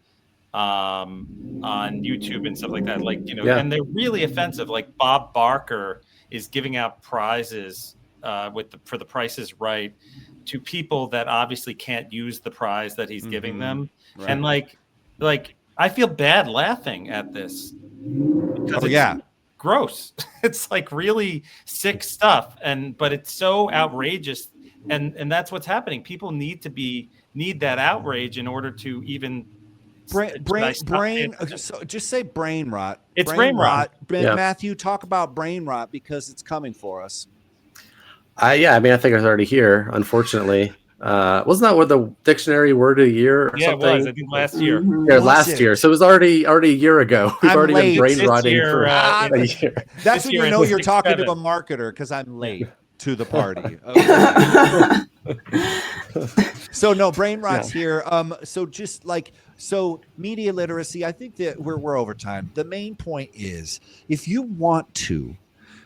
YouTube and stuff like that. Like, you know, Yeah. and they're really offensive. Like Bob Barker is giving out prizes for the Price is Right to people that obviously can't use the prize that he's giving them. Right. And like I feel bad laughing at this because Oh, it's yeah. gross. It's like really sick stuff, but it's so outrageous, and that's what's happening. People need that outrage in order to even brain. So just say brain rot. It's brain rot. Yeah. Matthew, talk about brain rot because it's coming for us. Yeah, I mean, I think it's already here, unfortunately. Wasn't that what the dictionary word of the year or something? It was. I think last year. Yeah, last year. So it was already a year ago. We've I'm already late. been brain This rotting year, for a it's- year. That's This when year you know it's you're talking to 6-7. a marketer because I'm late to the party. So no, brain rot's here. So just like media literacy, I think that we're over time. The main point is if you want to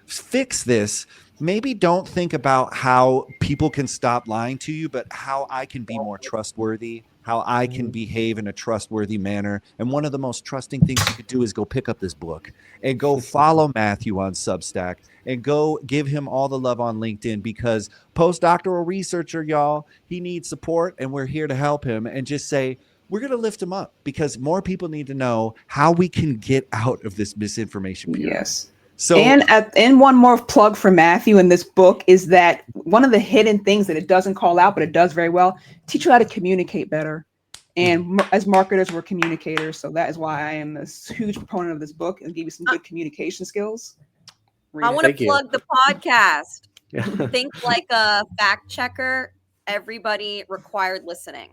fix this, maybe don't think about how people can stop lying to you, but how I can be more trustworthy, how I can behave in a trustworthy manner. And one of the most trusting things you could do is go pick up this book and go follow Matthew on Substack and go give him all the love on LinkedIn, because postdoctoral researcher, y'all, he needs support and we're here to help him. And just say, we're going to lift him up because more people need to know how we can get out of this misinformation period. Yes. So, and one more plug for Matthew in this book is that one of the hidden things that it doesn't call out, but it does very well, teach you how to communicate better. And as marketers, we're communicators. So that is why I am a huge proponent of this book and give you some good communication skills. I want to plug the podcast. Yeah. Think like a fact checker. Everybody required listening.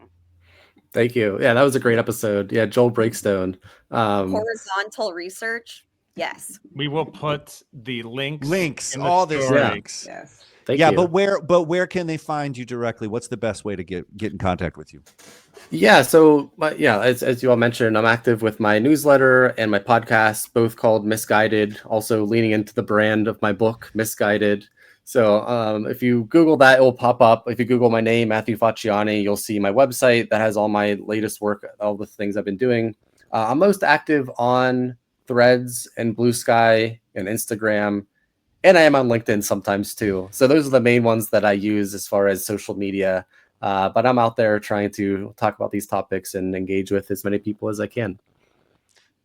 Thank you. Yeah, that was a great episode. Yeah, Joel Breakstone. Horizontal research. Yes. We will put the links, in the all this story. links. Yes. Thank you. But where can they find you directly? What's the best way to get in contact with you? Yeah, so as you all mentioned, I'm active with my newsletter and my podcast, both called Misguided, also leaning into the brand of my book, Misguided. So if you Google that, it will pop up. If you Google my name, Matthew Facciani, you'll see my website that has all my latest work, all the things I've been doing. I'm most active on Threads and Blue Sky and Instagram, and I am on LinkedIn sometimes too. So those are the main ones that I use as far as social media. But I'm out there trying to talk about these topics and engage with as many people as I can.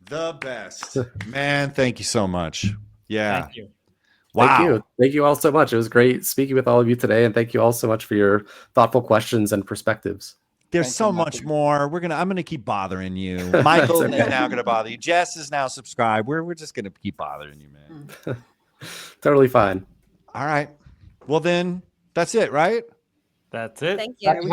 The best. Man, thank you so much. Yeah. Thank you. Wow. Thank you. Thank you all so much. It was great speaking with all of you today. And thank you all so much for your thoughtful questions and perspectives. There's Thank so you, much Matthew. more. I'm gonna keep bothering you. Michael That's is okay. now gonna bother you. Jess is now subscribed. We're just gonna keep bothering you, man. Totally fine. All right. Well then, that's it, right? That's it. Thank you. Happy